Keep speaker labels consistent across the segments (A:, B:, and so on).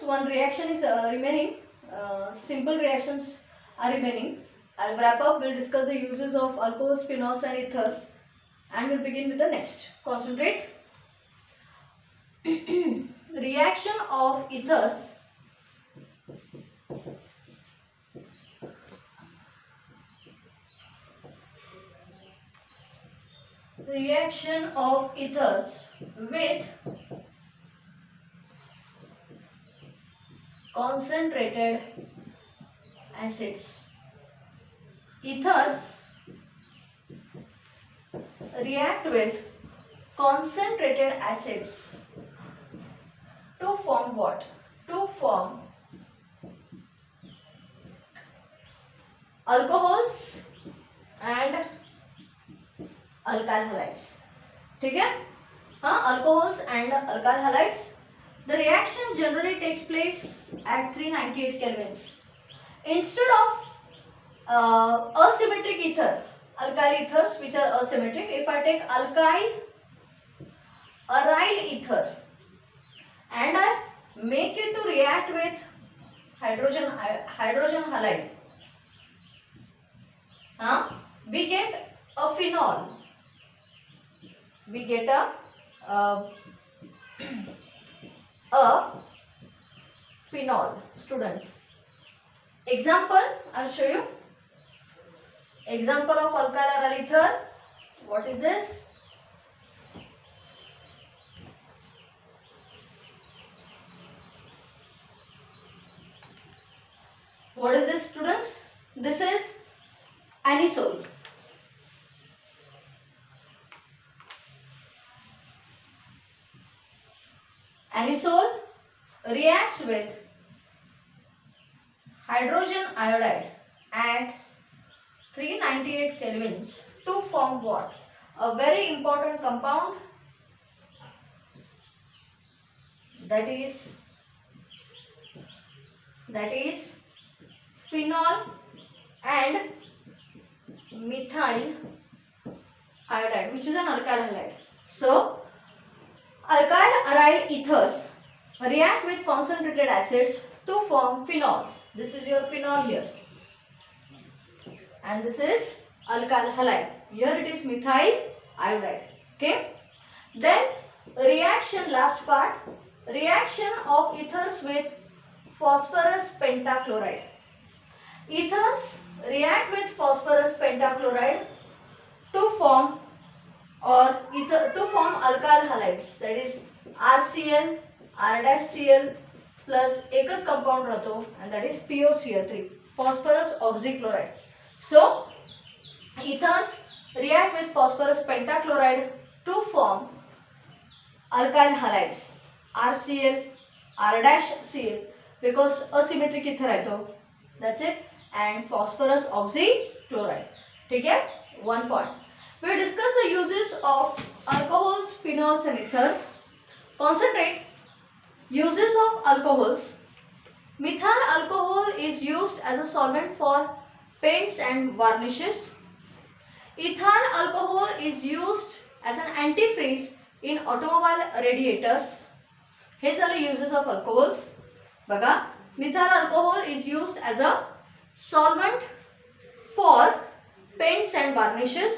A: one reaction is remaining. Simple reactions are remaining. I'll wrap up. We'll discuss the uses of alcohols, phenols and ethers, and we'll begin with the next. Concentrate. Reaction of ethers. Reaction of ethers with concentrated acids. Ethers react with concentrated acids to form what? To form alcohols and alkyl halides. ठीक है? हाँ, alcohols and alkyl halides. The reaction generally takes place at 398 kelvins. Instead of asymmetric ether, alkyl ethers which are asymmetric, if I take alkyl aryl ether and I make it to react with hydrogen halide, we get a phenol. We get a phenol, students. Example, I'll show you. Example of alkyl aryl ether. What is this? What is this, students? This is anisole. Anisole reacts with hydrogen iodide at 398 kelvins to form what? A very important compound, that is phenol and methyl iodide, which is an alkyl halide. So alkyl aryl ethers react with concentrated acids to form phenols. This is your phenol here, and this is alkyl halide. Here it is methyl iodide. Okay. Then reaction, last part, reaction of ethers with phosphorus pentachloride. Ethers react with phosphorus pentachloride to form alkyl halides, that is RCl, R-Cl plus एकच compound रहतो, and that is POCl3, phosphorus oxychloride. So ethers react with phosphorus pentachloride to form alkyl halides, RCl, R-Cl, because asymmetric ether रहतो, that's it, and phosphorus oxychloride. ठीक है? One point. We will discuss the uses of alcohols, phenols and ethers. Concentrate. Uses of alcohols. Methyl alcohol is used as a solvent for paints and varnishes. Ethyl alcohol is used as an antifreeze in automobile radiators. Here are the uses of alcohols. Baga, methyl alcohol is used as a solvent for paints and varnishes.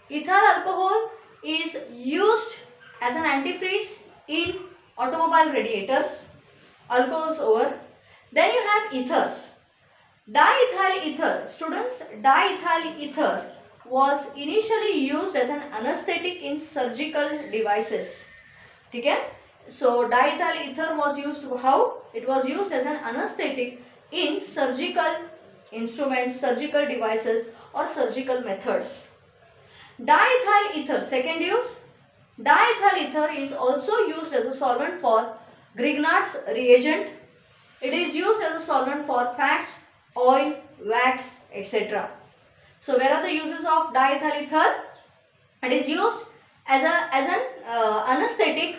A: Ethyl alcohol is used as an antifreeze in automobile radiators. Alcohols over. Then you have ethers. Diethyl ether. Students, diethyl ether was initially used as an anesthetic in surgical devices. Okay? So diethyl ether was used how? It was used as an anesthetic in surgical instruments, surgical devices or surgical methods. Diethyl ether, second use. Diethyl ether is also used as a solvent for Grignard's reagent. It is used as a solvent for fats, oil, wax, etc. So where are the uses of diethyl ether? It is used as an anesthetic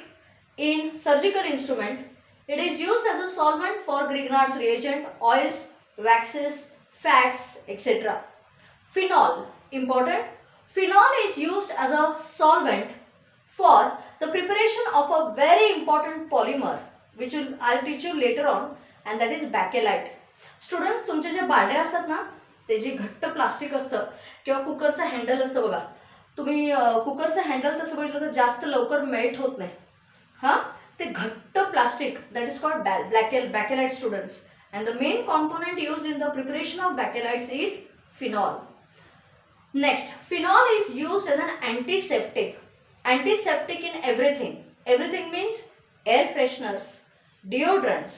A: in surgical instrument. It is used as a solvent for Grignard's reagent, oils, waxes, fats, etc. Phenol, important. Phenol is used as a solvent for the preparation of a very important polymer, which I'll teach you later on, and that is bakelite. Students, तुमचे जे बारडे असतात ना, ते जे घट्ट plastic असतं किंवा कुकरचं handle असतं बघा, तुम्ही कुकरचं हँडल तसं बघितलं तर जास्त लवकर मेल्ट होत नाही. हां, ते घट्ट plastic, that is called bakelite students, and the main component used in the preparation of bakelites is phenol. Next, phenol is used as an antiseptic in everything. Everything means air fresheners, deodorants,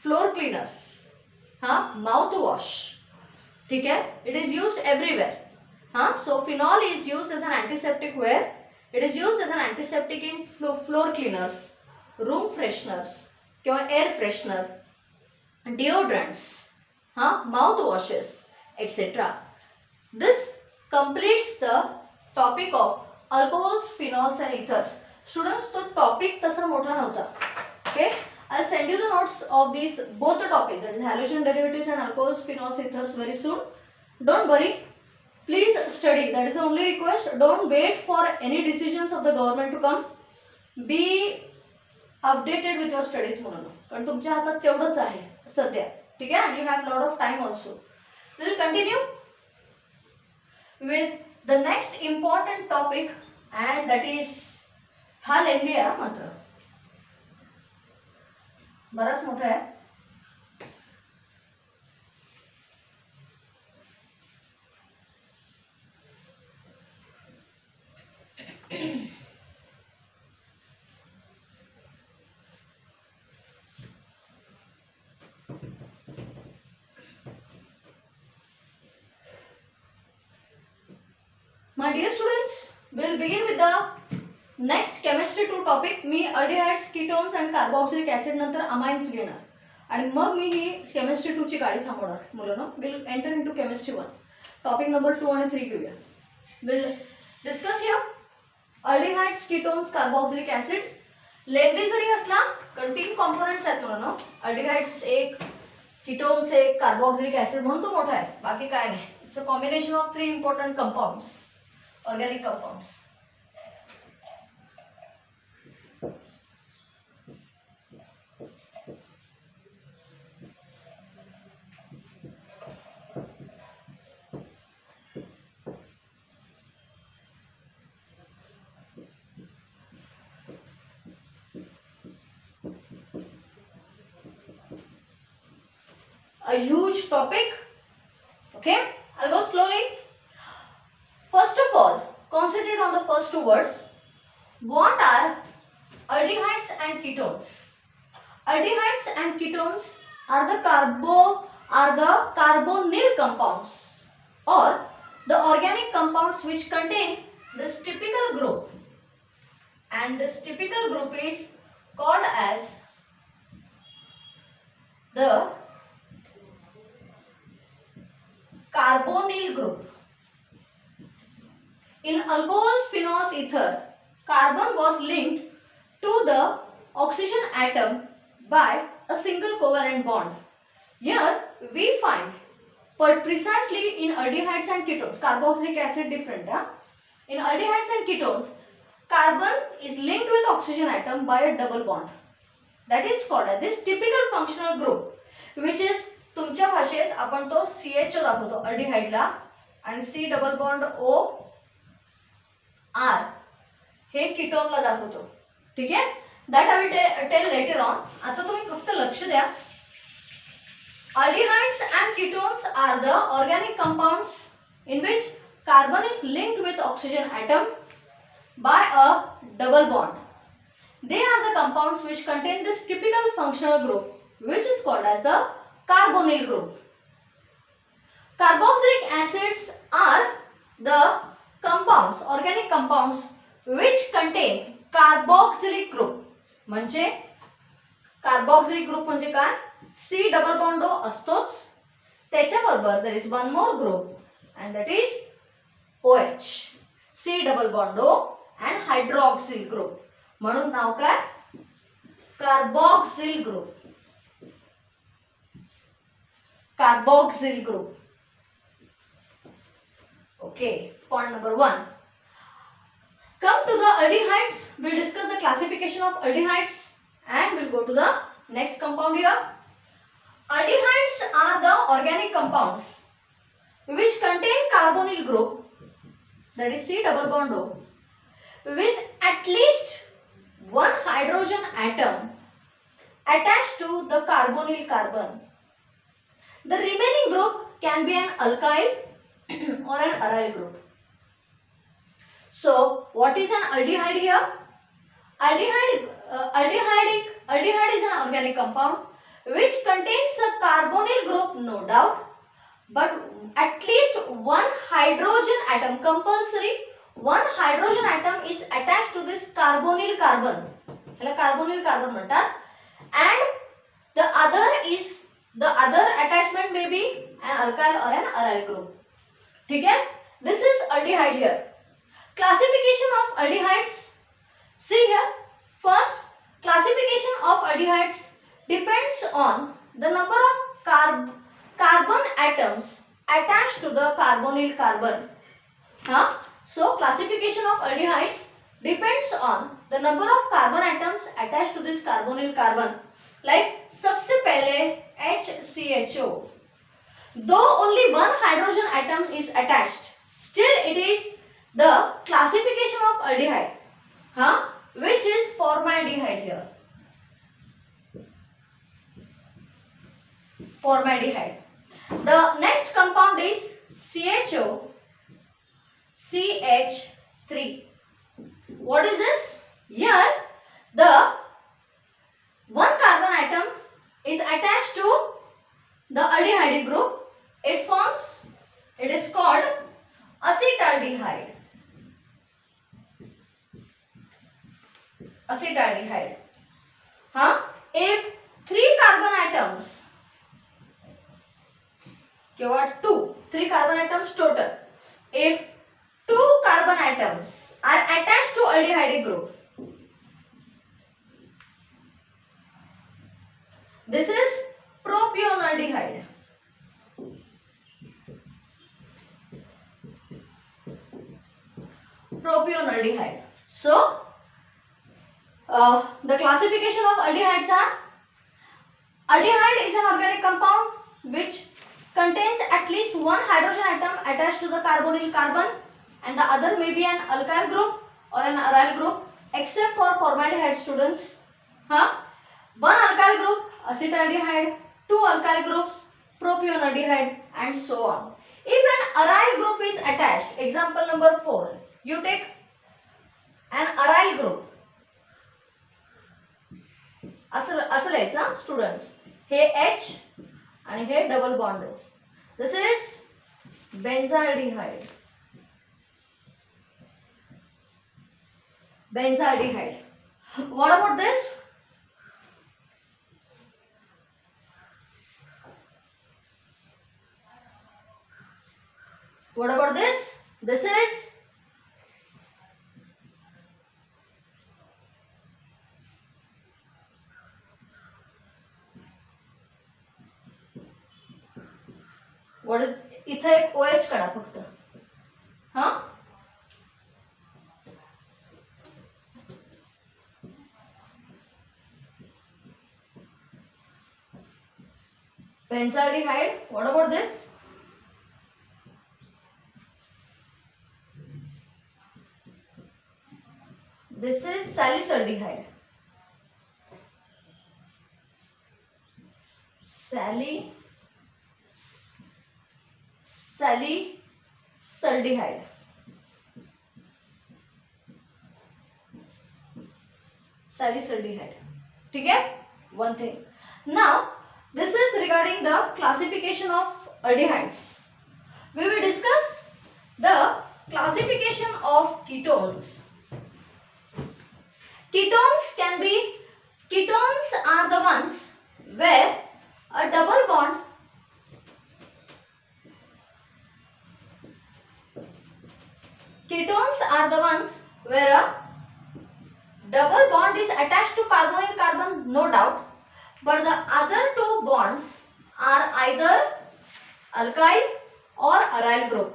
A: floor cleaners, mouthwash. ठीक है, it is used everywhere. So phenol is used as an antiseptic where it is used as an antiseptic in floor cleaners, room fresheners किंवा air freshener, deodorants, mouthwashes, etc. This completes the topic of alcohols, phenols and ethers. Students, तो topic तसा मोठा नव्हता. Okay, I'll send you the notes of these both the topics, that is halogen derivatives and alcohols, phenols, ethers, very soon. Don't worry, please study. That is the only request. Don't wait for any decisions of the government to come. Be updated with your studies म्हणून, कारण तुमच्या हातात तेवढंच आहे सध्या. ठीक आहे, and you have lot of time also. We will continue with the next important topic, and that is हा लेंदी आहे मात्र बराच मोठा आहे. My dear students, we will begin with the next chemistry 2 topic. Me aldehydes, ketones and carboxylic acid नंतर amines घेणार आणि मग मी ही chemistry 2 ची गाडी थांबवणार. मुलांनो, we will enter into chemistry 1. Topic number 2 आणि 3 घेऊया. We will discuss here aldehydes, ketones, carboxylic acids. लेंदी जरी असला कारण 3 components आहेत मुलांनो. aldehydes एक, ketones एक, carboxylic acid म्हणून तो मोठा आहे. बाकी काय नाही. It's a combination of 3 important compounds. Organic compounds. A huge topic. Okay, I'll go slowly. First of all, concentrate on the first 2 words. What are aldehydes and ketones? Aldehydes and ketones are the carbonyl compounds or the organic compounds which contain this typical group, and this typical group is called as the carbonyl group. In alcohols, phenols, ether, carbon was linked to the oxygen atom by a single covalent bond. Here we find, but precisely in aldehydes and ketones, carboxylic acid different. In aldehydes and ketones, carbon is linked with oxygen atom by a double bond. That is called as this typical functional group, which is तुमच्या भाषेत आपण तो CH दाखवतो अल्डिहाइडला आणि C double bond O R हे कीटोनला दाखवतो. ठीक आहे, that I will tell later on. आता तुम्ही फक्त लक्ष द्या. Aldehydes and ketones are the organic compounds in which carbon is linked with oxygen atom by a double bond. They are the compounds which contain this typical functional group which is called as the carbonyl group. Carboxylic acids are the compounds, organic compounds which contain carboxylic group. म्हणजे carboxylic group म्हणजे काय? C double bond O असतोच, त्याच्याबरोबर there is one more group and that is OH. C double bond O and hydroxyl group म्हणून नाव काय? Carboxyl group. Carboxyl group. Okay, point number 1. Come to the aldehydes. We'll discuss the classification of aldehydes And we'll go to the next compound here. Aldehydes are the organic compounds which contain carbonyl group, that is C double bond O, with at least one hydrogen atom attached to the carbonyl carbon. The remaining group can be an alkyl or an aryl group. So, what is an aldehyde here? Aldehyde is an organic compound which contains a carbonyl group, no doubt, but at least one hydrogen atom, compulsory one hydrogen atom is attached to this carbonyl carbon. Carbonyl carbon म्हणतात. And the other attachment may be an alkyl or an aryl group. ठीक है? This is aldehyde here. Classification of aldehydes. See here. First, classification of aldehydes depends on the number of carbon atoms attached to the carbonyl carbon. So, classification of aldehydes depends on the number of carbon atoms attached to this carbonyl carbon. Like सबसे पहले HCHO. Though only one hydrogen atom is attached, still it is the classification of aldehyde, which is formaldehyde here. Formaldehyde. The next compound is CHO, CH3. What is this? Here, the one carbon atom is attached to the aldehyde group. It is called acetaldehyde. Acetaldehyde. If three carbon atoms, three carbon atoms total. If two carbon atoms are attached to aldehyde group, this is propionaldehyde. Propionaldehyde. So, the classification of aldehydes are: aldehyde is an organic compound which contains at least one hydrogen atom attached to the carbonyl carbon, and the other may be an alkyl group or an aryl group, except for formaldehyde students. One alkyl group, acetaldehyde, two alkyl groups, propionaldehyde, and so on. If an aryl group is attached, example number 4, you take an aryl group. असं लिहायचं students, हे H आणि हे double bond. This is benzaldehyde. Benzaldehyde. What about this? What about this? This is what is इथे एक OH काढा फक्त. Benzaldehyde. What about this? This is salicylaldehyde. Salicylaldehyde. Salicylaldehyde. ठीक है? One thing. Now, this is regarding the classification of aldehydes. We will discuss the classification of ketones. Ketones are the ones where a double bond is attached to carbonyl carbon, no doubt, but the other two bonds are either alkyl or aryl group.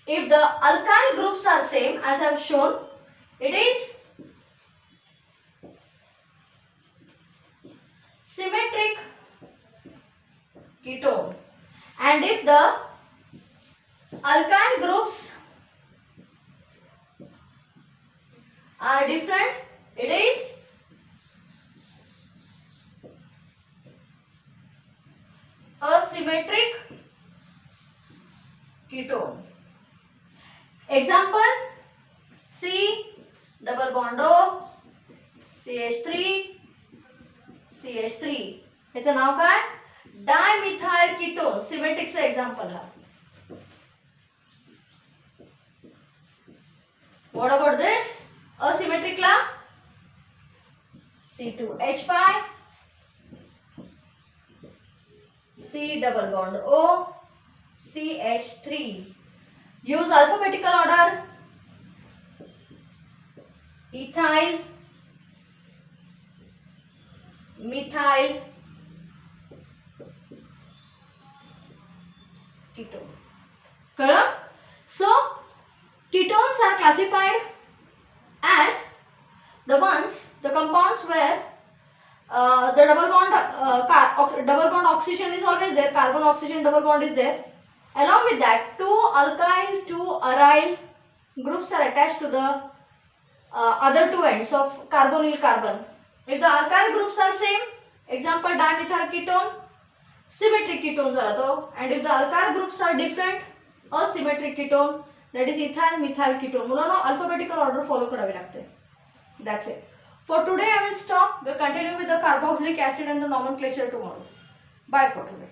A: If the alkyl groups are same, as I have shown, it is symmetric ketone. And if the alkyl groups are different, it is asymmetric ketone. Example, C double bond O, CH3, CH3. याचं नाव काय? Dimethyl ketone. सिमेट्रिकचं example हा. What about this? Asymmetric ला C2H5, C double bond O, CH3. Use alphabetical order. Ethyl, methyl, ketone. कळलं? So ketones are classified as the compounds where the double bond oxygen is always there, carbon oxygen double bond is there. Along with that, two alkyl, two aryl groups are attached to the other two ends of carbonyl carbon. If the alkyl groups are same, example dimethyl ketone, symmetric ketone झाला तो. And if the alkyl groups are different, asymmetric ketone, that is ethyl methyl ketone. मुलांनो alphabetical order follow करावी लागते. That's it. For today I will stop. We'll continue with the carboxylic acid and the nomenclature tomorrow. Bye for today.